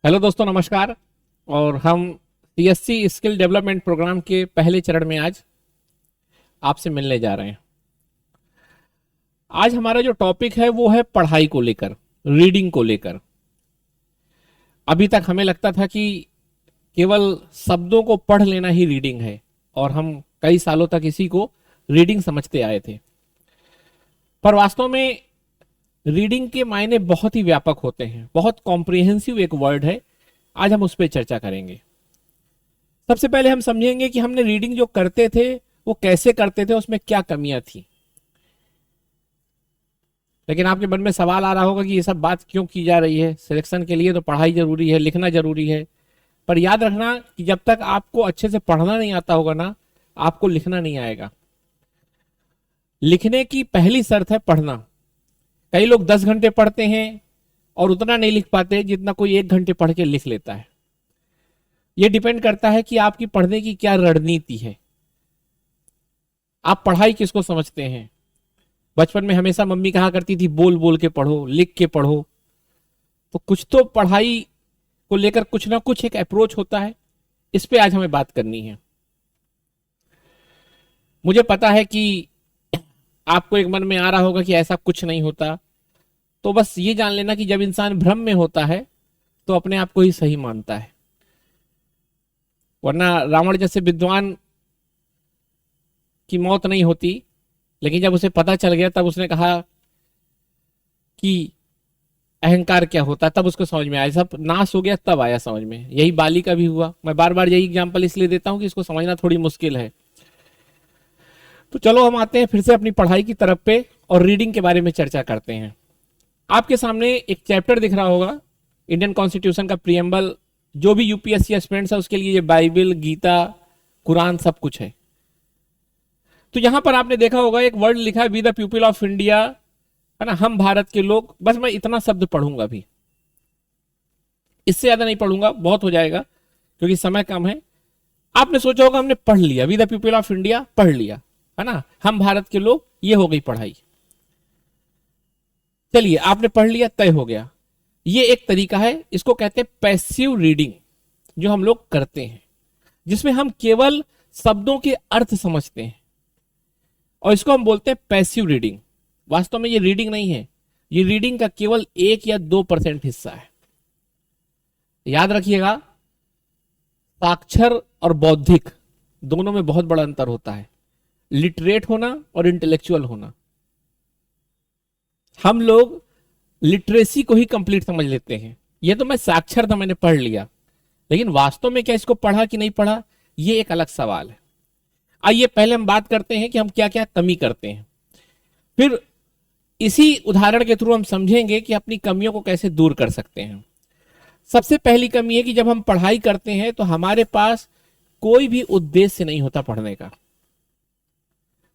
Hello दोस्तों, नमस्कार। और हम सीएससी स्किल डेवलपमेंट प्रोग्राम के पहले चरण में आज आपसे मिलने जा रहे हैं। आज हमारा जो टॉपिक है वो है पढ़ाई को लेकर, रीडिंग को लेकर। अभी तक हमें लगता था कि केवल शब्दों को पढ़ लेना ही रीडिंग है, और हम कई सालों तक इसी को रीडिंग समझते आए थे। पर वास्तव में रीडिंग के मायने बहुत ही व्यापक होते हैं, बहुत कॉम्प्रिहेंसिव एक वर्ड है। आज हम उस पर चर्चा करेंगे। सबसे पहले हम समझेंगे कि हमने रीडिंग जो करते थे वो कैसे करते थे, उसमें क्या कमियां थी। लेकिन आपके मन में सवाल आ रहा होगा कि ये सब बात क्यों की जा रही है, सिलेक्शन के लिए तो पढ़ाई जरूरी है, लिखना जरूरी है। पर याद रखना कि जब तक आपको अच्छे से पढ़ना नहीं आता होगा ना, आपको लिखना नहीं आएगा। लिखने की पहली शर्त है पढ़ना। कई लोग 10 घंटे पढ़ते हैं और उतना नहीं लिख पाते जितना कोई 1 घंटे पढ़ के लिख लेता है। यह डिपेंड करता है कि आपकी पढ़ने की क्या रणनीति है। आप पढ़ाई किसको समझते हैं। बचपन में हमेशा मम्मी कहा करती थी बोल बोल के पढ़ो, लिख के पढ़ो। तो कुछ तो पढ़ाई को लेकर कुछ ना कुछ एक अप्रोच होता है। इस पे आज हमें बात करनी है। मुझे पता है कि आपको एक मन में आ रहा होगा कि ऐसा कुछ नहीं होता। तो बस ये जान लेना कि जब इंसान भ्रम में होता है तो अपने आप को ही सही मानता है। वरना रावण जैसे विद्वान की मौत नहीं होती, लेकिन जब उसे पता चल गया तब उसने कहा कि अहंकार क्या होता है, तब उसको समझ में आया। सब नाश हो गया तब आया समझ में। यही बाली का भी हुआ। मैं बार बार यही एग्जांपल इसलिए देता हूं कि इसको समझना थोड़ी मुश्किल है। तो चलो हम आते हैं फिर से अपनी पढ़ाई की तरफ पे और रीडिंग के बारे में चर्चा करते हैं। आपके सामने एक चैप्टर दिख रहा होगा, इंडियन कॉन्स्टिट्यूशन का प्रियम्बल। जो भी यूपीएससी एस्पिरेंट्स है उसके लिए ये बाइबल, गीता, कुरान सब कुछ है। तो यहां पर आपने देखा होगा एक वर्ड लिखा है, we the people of India, है ना, हम भारत के लोग। बस मैं इतना शब्द पढ़ूंगा भी, इससे ज्यादा नहीं पढ़ूंगा, बहुत हो जाएगा क्योंकि समय कम है। आपने सोचा होगा हमने पढ़ लिया, we the people of India पढ़ लिया, है ना, हम भारत के लोग, ये हो गई पढ़ाई। चलिए, आपने पढ़ लिया, तय हो गया। ये एक तरीका है, इसको कहते हैं पैसिव रीडिंग, जो हम लोग करते हैं, जिसमें हम केवल शब्दों के अर्थ समझते हैं, और इसको हम बोलते हैं पैसिव रीडिंग। वास्तव में ये रीडिंग नहीं है, ये रीडिंग का केवल 1 या 2% हिस्सा है। याद रखिएगा, साक्षर और बौद्धिक दोनों में बहुत बड़ा अंतर होता है, लिटरेट होना और इंटेलेक्चुअल होना। हम लोग लिटरेसी को ही कंप्लीट समझ लेते हैं। ये तो मैं साक्षर था, मैंने पढ़ लिया, लेकिन वास्तव में क्या इसको पढ़ा कि नहीं पढ़ा, ये एक अलग सवाल है। आइए पहले हम बात करते हैं कि हम क्या क्या कमी करते हैं, फिर इसी उदाहरण के थ्रू हम समझेंगे कि अपनी कमियों को कैसे दूर कर सकते हैं। सबसे पहली कमी है कि जब हम पढ़ाई करते हैं तो हमारे पास कोई भी उद्देश्य नहीं होता पढ़ने का,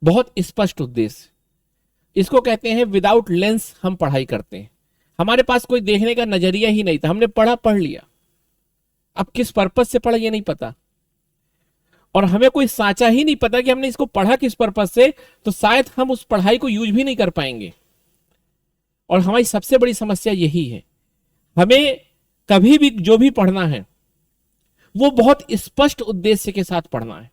बहुत स्पष्ट उद्देश्य। इसको कहते हैं विदाउट लेंस हम पढ़ाई करते हैं। हमारे पास कोई देखने का नजरिया ही नहीं था, हमने पढ़ा, पढ़ लिया। अब किस पर्पस से पढ़ा ये नहीं पता, और हमें कोई साचा ही नहीं पता कि हमने इसको पढ़ा किस पर्पस से, तो शायद हम उस पढ़ाई को यूज भी नहीं कर पाएंगे। और हमारी सबसे बड़ी समस्या यही है, हमें कभी भी जो भी पढ़ना है वो बहुत स्पष्ट उद्देश्य के साथ पढ़ना है।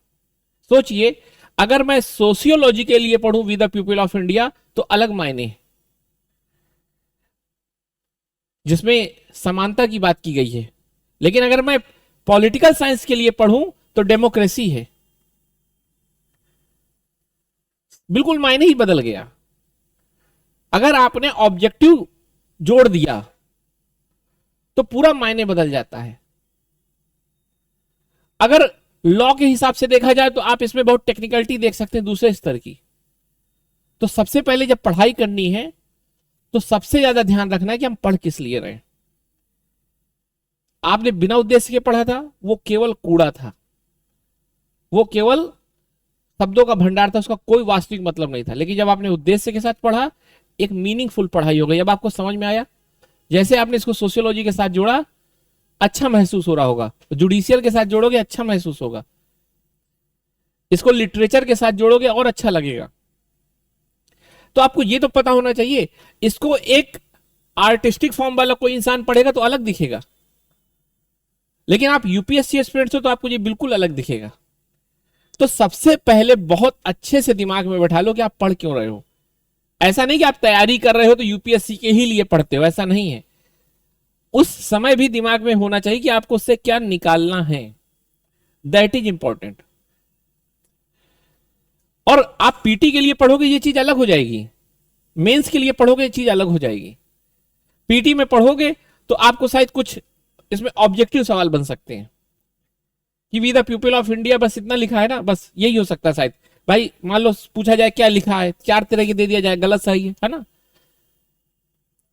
सोचिए, अगर मैं सोशियोलॉजी के लिए पढ़ूं we the people of India तो अलग मायने है, जिसमें समानता की बात की गई है। लेकिन अगर मैं पॉलिटिकल साइंस के लिए पढ़ूं तो डेमोक्रेसी है, बिल्कुल मायने ही बदल गया। अगर आपने ऑब्जेक्टिव जोड़ दिया तो पूरा मायने बदल जाता है। अगर लॉ के हिसाब से देखा जाए तो आप इसमें बहुत टेक्निकलिटी देख सकते हैं दूसरे स्तर की। तो सबसे पहले जब पढ़ाई करनी है तो सबसे ज्यादा ध्यान रखना है कि हम पढ़ किस लिए रहे हैं। आपने बिना उद्देश्य के पढ़ा था, वो केवल कूड़ा था, वो केवल शब्दों का भंडार था, उसका कोई वास्तविक मतलब नहीं था। लेकिन जब आपने उद्देश्य के साथ पढ़ा, एक मीनिंगफुल पढ़ाई हो गई। अब आपको समझ में आया, जैसे आपने इसको सोशियोलॉजी के साथ जोड़ा, अच्छा महसूस हो रहा होगा। जुडिशियल के साथ जोड़ोगे, अच्छा महसूस होगा। इसको लिटरेचर के साथ जोड़ोगे और अच्छा लगेगा। तो आपको ये तो पता होना चाहिए, इसको एक आर्टिस्टिक फॉर्म वाला कोई इंसान पढ़ेगा तो अलग दिखेगा, लेकिन आप यूपीएससी एस्पिरेंट्स हो तो आपको ये बिल्कुल अलग दिखेगा। तो सबसे पहले बहुत अच्छे से दिमाग में बैठा लो कि आप पढ़ क्यों रहे हो। ऐसा नहीं कि आप तैयारी कर रहे हो तो यूपीएससी के ही लिए पढ़ते हो, ऐसा नहीं है। उस समय भी दिमाग में होना चाहिए कि आपको उससे क्या निकालना है, दैट इज इंपॉर्टेंट। और आप पीटी के लिए पढ़ोगे ये चीज अलग हो जाएगी, मेंस के लिए पढ़ोगे ये चीज अलग हो जाएगी। पीटी में पढ़ोगे तो आपको शायद कुछ इसमें ऑब्जेक्टिव सवाल बन सकते हैं कि we the people of India, बस इतना लिखा है ना, बस यही हो सकता है शायद। भाई मान लो पूछा जाए क्या लिखा है, 4 तरह की दे दिया जाए, गलत सही है ना,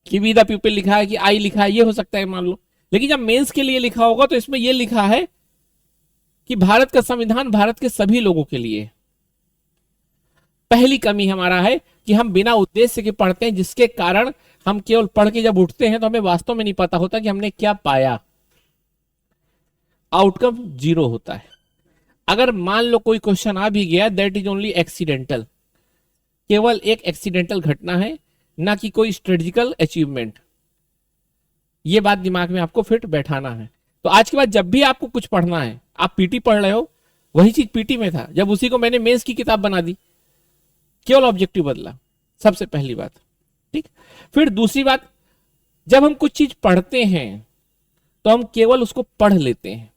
कि वी द पीपल लिखा है कि आई लिखा है, ये हो सकता है मान लो। लेकिन जब मेंस के लिए लिखा होगा तो इसमें यह लिखा है कि भारत का संविधान भारत के सभी लोगों के लिए। पहली कमी हमारा है कि हम बिना उद्देश्य के पढ़ते हैं, जिसके कारण हम केवल पढ़ के जब उठते हैं तो हमें वास्तव में नहीं पता होता कि हमने क्या पाया, आउटकम 0 होता है। अगर मान लो कोई क्वेश्चन आ भी गया, दैट इज ओनली एक्सीडेंटल, केवल एक एक्सीडेंटल घटना है, ना कि कोई स्ट्रेटेजिकल अचीवमेंट। ये बात दिमाग में आपको फिट बैठाना है। तो आज के बाद जब भी आपको कुछ पढ़ना है, आप पीटी पढ़ रहे हो, वही चीज पीटी में था, जब उसी को मैंने मेंस की किताब बना दी, केवल ऑब्जेक्टिव बदला, सबसे पहली बात। ठीक, फिर दूसरी बात, जब हम कुछ चीज पढ़ते हैं तो हम केवल उसको पढ़ लेते हैं,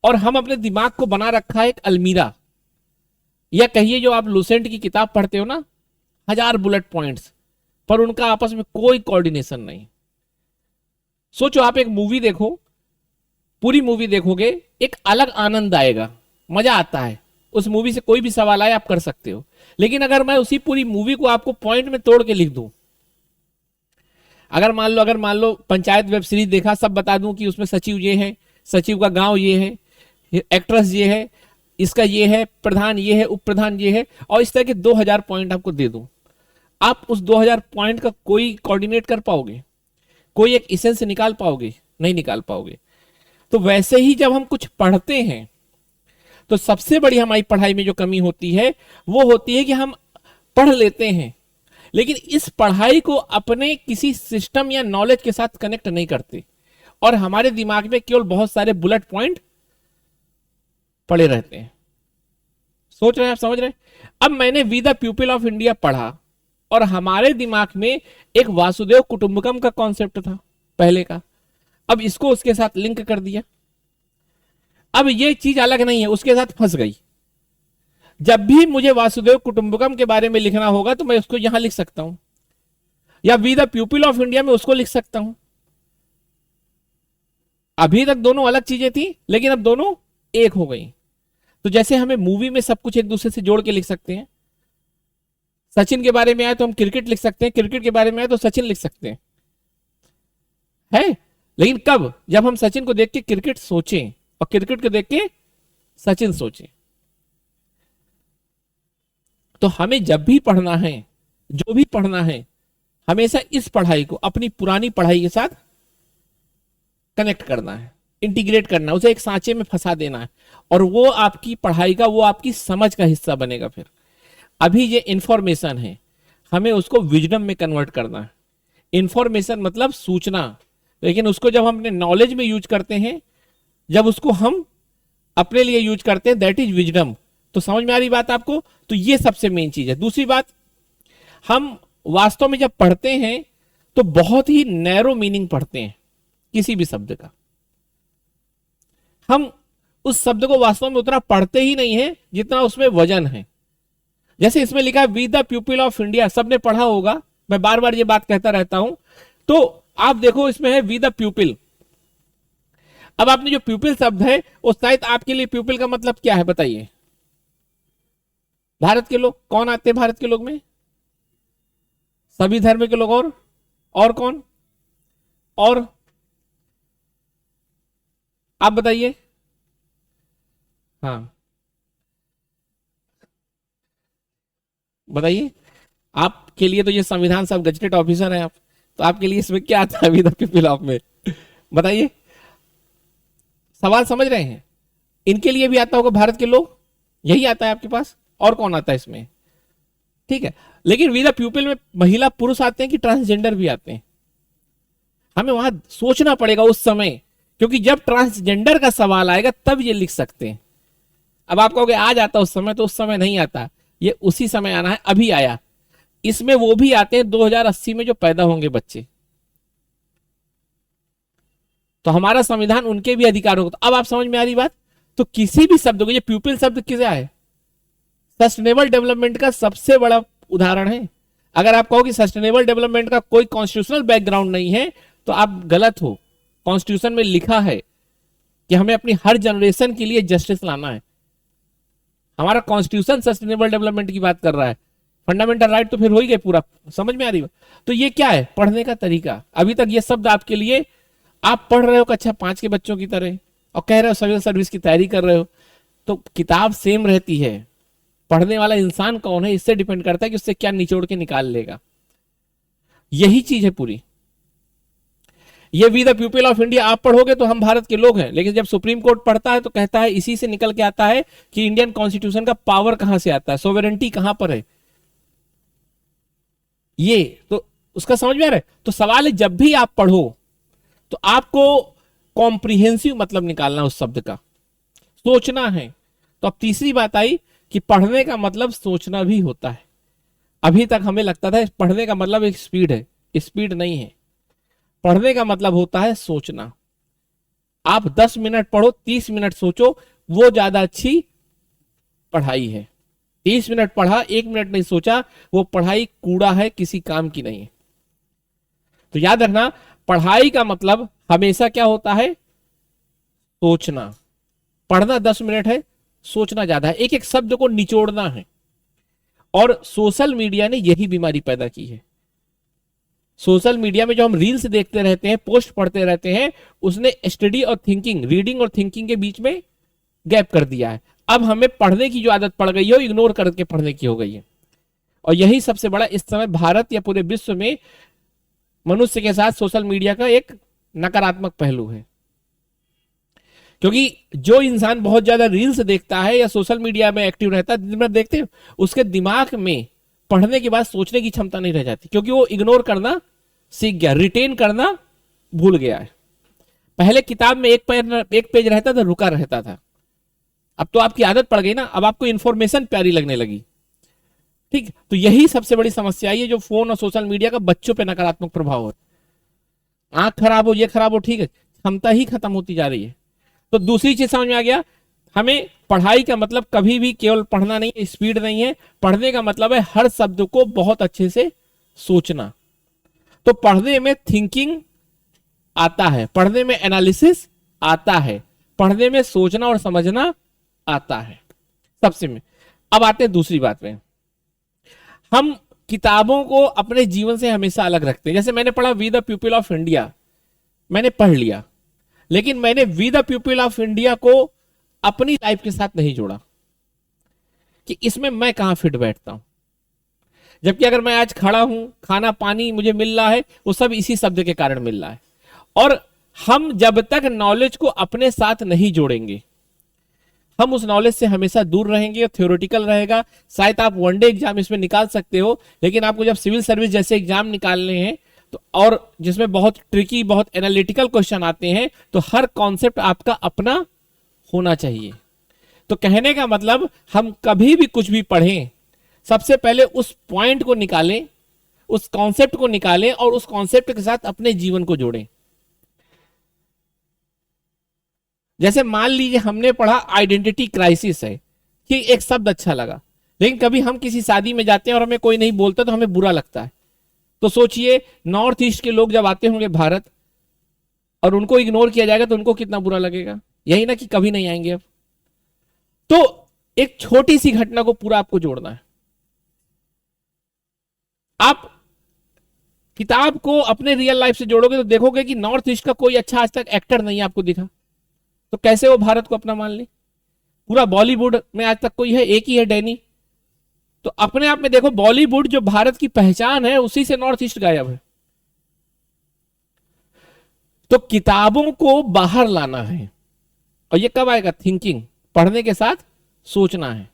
और हम अपने दिमाग को बना रखा है एक अलमीरा, या कहिए जो आप लुसेंट की किताब पढ़ते हो ना, 1000 बुलेट पॉइंट्स, पर उनका आपस में कोई कोऑर्डिनेशन नहीं। सोचो आप एक मूवी देखो, पूरी मूवी देखोगे, एक अलग आनंद आएगा, मजा आता है, उस मूवी से कोई भी सवाल आए आप कर सकते हो। लेकिन अगर मैं उसी पूरी मूवी को आपको पॉइंट में तोड़ के लिख दूं, अगर मान लो पंचायत वेब सीरीज देखा, सब बता दूं कि उसमें सचिव ये है, सचिव का गांव ये है, एक्ट्रेस ये है, इसका ये है, प्रधान ये है, उप प्रधान ये है, और इस तरह के 2000 पॉइंट आपको दे दूं, आप उस 2000 पॉइंट का कोई कोऑर्डिनेट कर पाओगे, कोई एक इसेंस निकाल पाओगे? नहीं निकाल पाओगे। तो वैसे ही जब हम कुछ पढ़ते हैं तो सबसे बड़ी हमारी पढ़ाई में जो कमी होती है वो होती है कि हम पढ़ लेते हैं, लेकिन इस पढ़ाई को अपने किसी सिस्टम या नॉलेज के साथ कनेक्ट नहीं करते, और हमारे दिमाग में केवल बहुत सारे बुलेट पॉइंट पड़े रहते हैं। सोच रहे हैं आप, समझ रहे हैं? अब मैंने we the people of India पढ़ा, और हमारे दिमाग में एक वासुदेव कुटुंबकम का कॉन्सेप्ट था पहले का, अब इसको उसके साथ लिंक कर दिया। अब ये चीज अलग नहीं है, उसके साथ फंस गई। जब भी मुझे वासुदेव कुटुंबकम के बारे में लिखना होगा तो मैं उसको यहां लिख सकता हूं, या we the people of India में उसको लिख सकता हूं। अभी तक दोनों अलग चीजें थी, लेकिन अब दोनों एक हो गई। तो जैसे हमें मूवी में सब कुछ एक दूसरे से जोड़ के लिख सकते हैं, सचिन के बारे में आए तो हम क्रिकेट लिख सकते हैं, क्रिकेट के बारे में आए तो सचिन लिख सकते हैं, है? लेकिन कब? जब हम सचिन को देख के क्रिकेट सोचें और क्रिकेट को देख के सचिन सोचें। तो हमें जब भी पढ़ना है, जो भी पढ़ना है, हमेशा इस पढ़ाई को अपनी पुरानी पढ़ाई के साथ कनेक्ट करना है, इंटीग्रेट करना है, उसे एक सांचे में फंसा देना है, और वो आपकी पढ़ाई का, वो आपकी समझ का हिस्सा बनेगा। फिर अभी ये इंफॉर्मेशन है, हमें उसको विजडम में कन्वर्ट करना है। इंफॉर्मेशन मतलब सूचना, लेकिन उसको जब हम अपने नॉलेज में यूज करते हैं, जब उसको हम अपने लिए यूज करते हैं, दैट इज विजडम। तो समझ में आ रही बात आपको? तो ये सबसे मेन चीज है। दूसरी बात, हम वास्तव में जब पढ़ते हैं तो बहुत ही नैरो मीनिंग पढ़ते हैं किसी भी शब्द का। हम उस शब्द को वास्तव में उतना पढ़ते ही नहीं है जितना उसमें वजन है। जैसे इसमें लिखा है we the people of India, सबने पढ़ा होगा, मैं बार बार ये बात कहता रहता हूं। तो आप देखो इसमें है वी द पीपल। अब आपने जो पीपल शब्द है, उस शायद आपके लिए पीपल का मतलब क्या है बताइए? भारत के लोग। कौन आते हैं भारत के लोग में? सभी धर्म के लोग। और कौन? और आप बताइए। हाँ बताइए। आपके लिए तो ये संविधान सब गजटेड ऑफिसर हैं आप, तो आपके लिए इसमें क्या आता है वी द पीपल ऑफ में? बताइए। सवाल समझ रहे हैं? इनके लिए भी आता होगा भारत के लोग, यही आता है आपके पास। और कौन आता है इसमें? ठीक है, लेकिन वी द पीपल में महिला पुरुष आते हैं कि ट्रांसजेंडर भी आते हैं? हमें वहां सोचना पड़ेगा उस समय, क्योंकि जब ट्रांसजेंडर का सवाल आएगा तब ये लिख सकते हैं। अब आप कहोगे आ जाता उस समय, तो उस समय नहीं आता, ये उसी समय आना है, अभी आया। इसमें वो भी आते हैं 2080 में जो पैदा होंगे बच्चे, तो हमारा संविधान उनके भी अधिकारों को, तो अब आप समझ में आ रही बात। तो किसी भी शब्द को, ये प्यूपिल शब्द किसे है, सस्टेनेबल डेवलपमेंट का सबसे बड़ा उदाहरण है। अगर आप कहो कि सस्टेनेबल डेवलपमेंट का कोई कॉन्स्टिट्यूशनल बैकग्राउंड नहीं है तो आप गलत हो। कॉन्स्टिट्यूशन में लिखा है कि हमें अपनी हर जनरेशन के लिए जस्टिस लाना है। हमारा कॉन्स्टिट्यूशन सस्टेनेबल डेवलपमेंट की बात कर रहा है। फंडामेंटल राइट तो फिर हो ही गए पूरा, समझ में आ रही है। तो ये क्या है, पढ़ने का तरीका। अभी तक ये शब्द आपके लिए, आप पढ़ रहे हो कक्षा 5 के बच्चों की तरह और कह रहे हो सिविल सर्विस की तैयारी कर रहे हो, तो किताब सेम रहती है, पढ़ने वाला इंसान कौन है इससे डिपेंड करता है कि उससे क्या निचोड़ के निकाल लेगा। यही चीज है पूरी। ये we the people of India आप पढ़ोगे तो हम भारत के लोग हैं, लेकिन जब सुप्रीम कोर्ट पढ़ता है तो कहता है, इसी से निकल के आता है कि इंडियन कॉन्स्टिट्यूशन का पावर कहां से आता है, सोवेरेंटी कहां पर है, ये तो उसका समझ में आ रहा है। तो सवाल है, जब भी आप पढ़ो तो आपको कॉम्प्रिहेंसिव मतलब निकालना उस शब्द का, सोचना है। तो अब तीसरी बात आई कि पढ़ने का मतलब सोचना भी होता है। अभी तक हमें लगता था पढ़ने का मतलब एक स्पीड है, स्पीड नहीं है। पढ़ने का मतलब होता है सोचना। आप 10 मिनट पढ़ो, 30 मिनट सोचो, वो ज्यादा अच्छी पढ़ाई है। 30 मिनट पढ़ा, 1 मिनट नहीं सोचा, वो पढ़ाई कूड़ा है, किसी काम की नहीं है। तो याद रखना, पढ़ाई का मतलब हमेशा क्या होता है, सोचना। पढ़ना 10 मिनट है, सोचना ज्यादा है, एक एक शब्द को निचोड़ना है। और सोशल मीडिया ने यही बीमारी पैदा की है। सोशल मीडिया में जो हम रील्स देखते रहते हैं, पोस्ट पढ़ते रहते हैं, उसने स्टडी और थिंकिंग, रीडिंग और थिंकिंग के बीच में गैप कर दिया है। अब हमें पढ़ने की जो आदत पड़ गई है, इग्नोर करके पढ़ने की हो गई है। और यही सबसे बड़ा इस समय भारत या पूरे विश्व में मनुष्य के साथ सोशल मीडिया का एक नकारात्मक पहलू है। क्योंकि जो इंसान बहुत ज्यादा रील्स देखता है या सोशल मीडिया में एक्टिव रहता है, दिन भर देखते हैं, उसके दिमाग में पढ़ने के बाद सोचने की क्षमता नहीं रह जाती, क्योंकि वो इग्नोर करना सीख गया, रिटेन करना भूल गया है। पहले किताब में एक पेज रहता था, रुका रहता था। अब तो आपकी आदत पड़ गई ना, अब आपको इंफॉर्मेशन प्यारी लगने लगी। ठीक, तो यही सबसे बड़ी समस्या है, जो फोन और सोशल मीडिया का बच्चों पे नकारात्मक प्रभाव है। आंख खराब हो, ये खराब हो, ठीक है, क्षमता ही खत्म होती जा रही है। तो दूसरी चीज समझ में आ गया, हमें पढ़ाई का मतलब कभी भी केवल पढ़ना नहीं है, स्पीड नहीं है। पढ़ने का मतलब है हर शब्द को बहुत अच्छे से सोचना। तो पढ़ने में थिंकिंग आता है, पढ़ने में एनालिसिस आता है, पढ़ने में सोचना और समझना आता है सबसे में। अब आते हैं दूसरी बात में, हम किताबों को अपने जीवन से हमेशा अलग रखते हैं। जैसे मैंने पढ़ा we the people of India, मैंने पढ़ लिया, लेकिन मैंने we the people of India को अपनी लाइफ के साथ नहीं जोड़ा कि इसमें मैं कहां फिट बैठता हूं। जबकि अगर मैं आज खड़ा हूं, खाना पानी मुझे मिल रहा है, वो सब इसी शब्द के कारण मिल रहा है। और हम जब तक नॉलेज को अपने साथ नहीं जोड़ेंगे, हम उस नॉलेज से हमेशा दूर रहेंगे, थ्योरेटिकल रहेगा। शायद आप वनडे एग्जाम इसमें निकाल सकते हो, लेकिन आपको जब सिविल सर्विस जैसे एग्जाम निकालने हैं तो, और जिसमें बहुत ट्रिकी, बहुत एनालिटिकल क्वेश्चन आते हैं, तो हर कॉन्सेप्ट आपका अपना होना चाहिए। तो कहने का मतलब, हम कभी भी कुछ भी पढ़ें, सबसे पहले उस पॉइंट को निकालें, उस कॉन्सेप्ट को निकालें और उस कॉन्सेप्ट के साथ अपने जीवन को जोड़ें। जैसे मान लीजिए हमने पढ़ा आइडेंटिटी क्राइसिस है, कि एक शब्द अच्छा लगा, लेकिन कभी हम किसी शादी में जाते हैं और हमें कोई नहीं बोलता तो हमें बुरा लगता है। तो सोचिए, नॉर्थ ईस्ट के लोग जब आते होंगे भारत और उनको इग्नोर किया जाएगा तो उनको कितना बुरा लगेगा। यही ना कि कभी नहीं आएंगे अब। तो एक छोटी सी घटना को पूरा आपको जोड़ना है। आप किताब को अपने रियल लाइफ से जोड़ोगे तो देखोगे कि नॉर्थ ईस्ट का कोई अच्छा आज तक एक्टर नहीं आपको दिखा, तो कैसे वो भारत को अपना मान ले। पूरा बॉलीवुड में आज तक कोई है, एक ही है, डैनी। तो अपने आप में देखो, बॉलीवुड जो भारत की पहचान है, उसी से नॉर्थ ईस्ट गायब है। तो किताबों को बाहर लाना है, और ये कब आएगा, थिंकिंग, पढ़ने के साथ सोचना है।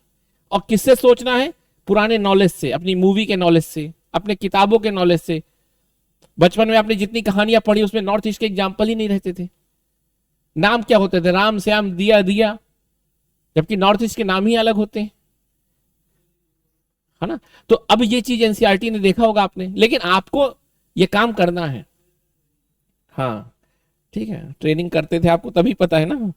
और किससे सोचना है, पुराने नॉलेज से, अपनी मूवी के नॉलेज से, अपने किताबों के नॉलेज से। बचपन में आपने जितनी कहानियां पढ़ी उसमें नॉर्थ ईस्ट के एग्जाम्पल ही नहीं रहते थे। नाम क्या होते थे? राम, श्याम, दिया, दिया, जबकि नॉर्थ ईस्ट के नाम ही अलग होते हैं, है ना। तो अब ये चीज एनसीईआरटी ने देखा होगा आपने, लेकिन आपको ये काम करना है। हाँ ठीक है, ट्रेनिंग करते थे आपको तभी पता है ना।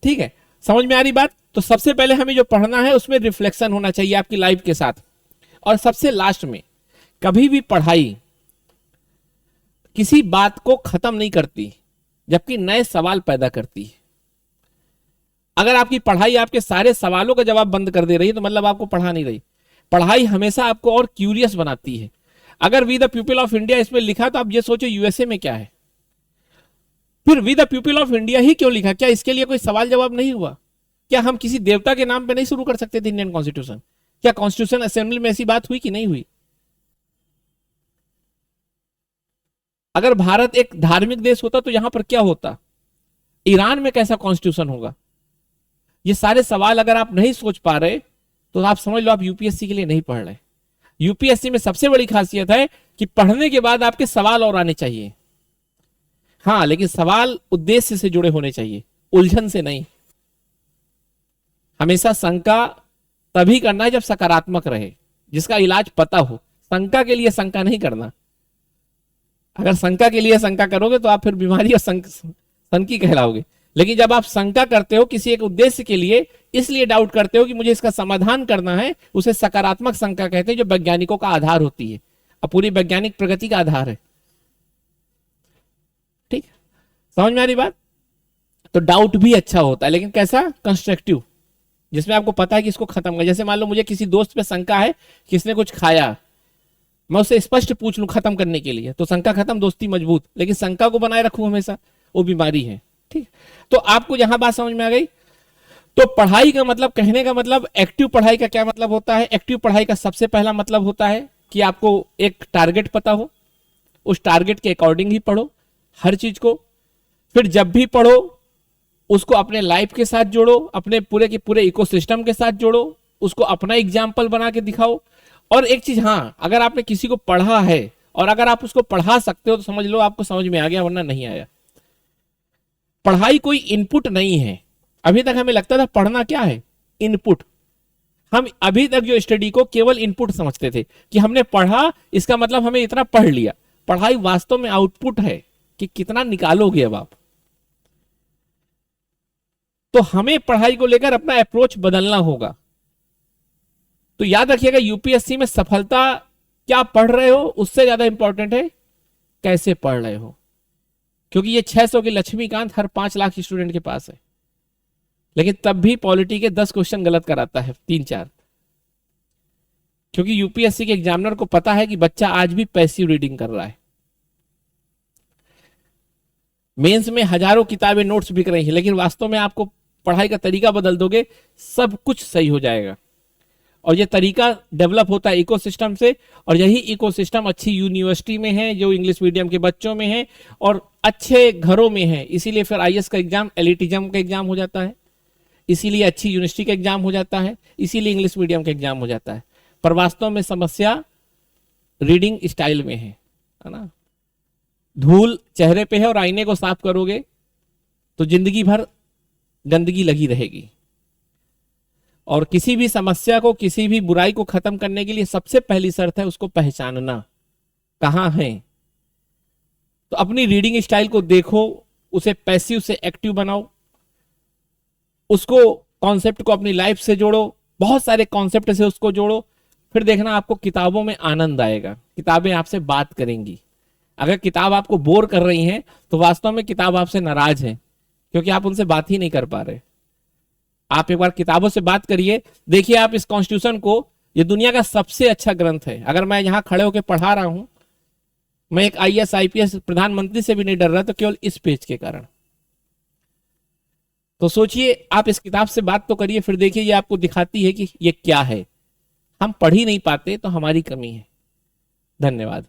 ठीक है, समझ में आ रही बात। तो सबसे पहले हमें जो पढ़ना है उसमें रिफ्लेक्शन होना चाहिए आपकी लाइफ के साथ। और सबसे लास्ट में, कभी भी पढ़ाई किसी बात को खत्म नहीं करती, जबकि नए सवाल पैदा करती है। अगर आपकी पढ़ाई आपके सारे सवालों का जवाब बंद कर दे रही है तो मतलब आपको पढ़ा नहीं रही। पढ़ाई हमेशा आपको और क्यूरियस बनाती है। अगर we the people of India इसमें लिखा तो आप ये सोचो यूएसए में क्या है, फिर we the people of India ही क्यों लिखा? क्या इसके लिए कोई सवाल जवाब नहीं हुआ? क्या हम किसी देवता के नाम पे नहीं शुरू कर सकते थे इंडियन कॉन्स्टिट्यूशन? क्या कॉन्स्टिट्यूशन असेंबली में ऐसी बात हुई कि नहीं हुई? अगर भारत एक धार्मिक देश होता तो यहां पर क्या होता? ईरान में कैसा कॉन्स्टिट्यूशन होगा? ये सारे सवाल अगर आप नहीं सोच पा रहे तो आप समझ लो आप यूपीएससी के लिए नहीं पढ़ रहे। यूपीएससी में सबसे बड़ी खासियत है कि पढ़ने के बाद आपके सवाल और आने चाहिए। हाँ, लेकिन सवाल उद्देश्य से जुड़े होने चाहिए, उलझन से नहीं। हमेशा शंका तभी करना है जब सकारात्मक रहे, जिसका इलाज पता हो। शंका के लिए शंका नहीं करना। अगर शंका के लिए शंका करोगे तो आप फिर बीमारी और संकी कहलाओगे। लेकिन जब आप शंका करते हो किसी एक उद्देश्य के लिए, इसलिए डाउट करते हो कि मुझे इसका समाधान करना है, उसे सकारात्मक शंका कहते हैं, जो वैज्ञानिकों का आधार होती है और पूरी वैज्ञानिक प्रगति का आधार है। ठीक, समझ में आ रही बात। तो डाउट भी अच्छा होता है, लेकिन कैसा? कंस्ट्रक्टिव, जिसमें आपको पता है कि इसको खत्म कर। जैसे मान लो मुझे किसी दोस्त पे शंका है कि इसने कुछ खाया, मैं उससे स्पष्ट पूछ लूं खत्म करने के लिए, तो शंका खत्म, दोस्ती मजबूत। लेकिन शंका को बनाए रखूं हमेशा, वो बीमारी है। ठीक, तो आपको यहां बात समझ में आ गई। तो पढ़ाई का मतलब, कहने का मतलब, एक्टिव पढ़ाई का क्या मतलब होता है? एक्टिव पढ़ाई का सबसे पहला मतलब होता है कि आपको एक टारगेट पता हो, उस टारगेट के अकॉर्डिंग ही पढ़ो हर चीज को। फिर जब भी पढ़ो उसको अपने लाइफ के साथ जोड़ो, अपने पूरे के पूरे इकोसिस्टम के साथ जोड़ो, उसको अपना एग्जाम्पल बना के दिखाओ। और एक चीज, हाँ, अगर आपने किसी को पढ़ा है और अगर आप उसको पढ़ा सकते हो तो समझ लो आपको समझ में आ गया, वरना नहीं आया। पढ़ाई कोई इनपुट नहीं है। अभी तक हमें लगता था पढ़ना क्या है? इनपुट। हम अभी तक जो स्टडी को केवल इनपुट समझते थे कि हमने पढ़ा, इसका मतलब हमें इतना पढ़ लिया। पढ़ाई वास्तव में आउटपुट है कि कितना निकालोगे अब आप। तो हमें पढ़ाई को लेकर अपना अप्रोच बदलना होगा। तो याद रखिएगा, यूपीएससी में सफलता क्या पढ़ रहे हो उससे ज्यादा इंपॉर्टेंट है कैसे पढ़ रहे हो। क्योंकि ये 600 की लक्ष्मीकांत हर 5 लाख स्टूडेंट के पास है, लेकिन तब भी पॉलिटी के 10 क्वेश्चन गलत कराता है, 3-4। क्योंकि यूपीएससी के एग्जामिनर को पता है कि बच्चा आज भी पैसिव रीडिंग कर रहा है। मेंस में हजारों किताबें, नोट्स बिक रही हैं, लेकिन वास्तव में आपको पढ़ाई का तरीका बदल दोगे, सब कुछ सही हो जाएगा। और ये तरीका डेवलप होता है इकोसिस्टम से, और यही इकोसिस्टम अच्छी यूनिवर्सिटी में है, जो इंग्लिश मीडियम के बच्चों में है और अच्छे घरों में है। इसीलिए फिर आईएएस का एग्जाम एलिटिज्म का एग्जाम हो जाता है, इसीलिए अच्छी यूनिवर्सिटी का एग्जाम हो जाता है, इसीलिए इंग्लिश मीडियम का एग्जाम हो जाता है। पर वास्तव में समस्या रीडिंग स्टाइल में है ना। धूल चेहरे पे है और आईने को साफ करोगे तो जिंदगी भर गंदगी लगी रहेगी। और किसी भी समस्या को, किसी भी बुराई को खत्म करने के लिए सबसे पहली शर्त है उसको पहचानना कहां है। तो अपनी रीडिंग स्टाइल को देखो, उसे पैसिव से एक्टिव बनाओ, उसको कॉन्सेप्ट को अपनी लाइफ से जोड़ो, बहुत सारे कॉन्सेप्ट से उसको जोड़ो। फिर देखना आपको किताबों में आनंद आएगा, किताबें आपसे बात करेंगी। अगर किताब आपको बोर कर रही है तो वास्तव में किताब आपसे नाराज है, क्योंकि आप उनसे बात ही नहीं कर पा रहे। आप एक बार किताबों से बात करिए, देखिए आप इस कॉन्स्टिट्यूशन को, ये दुनिया का सबसे अच्छा ग्रंथ है। अगर मैं यहां खड़े होकर पढ़ा रहा हूं, मैं एक आईएएस आईपीएस प्रधानमंत्री से भी नहीं डर रहा, तो केवल इस पेज के कारण। तो सोचिए, आप इस किताब से बात तो करिए, फिर देखिए ये आपको दिखाती है कि ये क्या है। हम पढ़ ही नहीं पाते तो हमारी कमी है। धन्यवाद।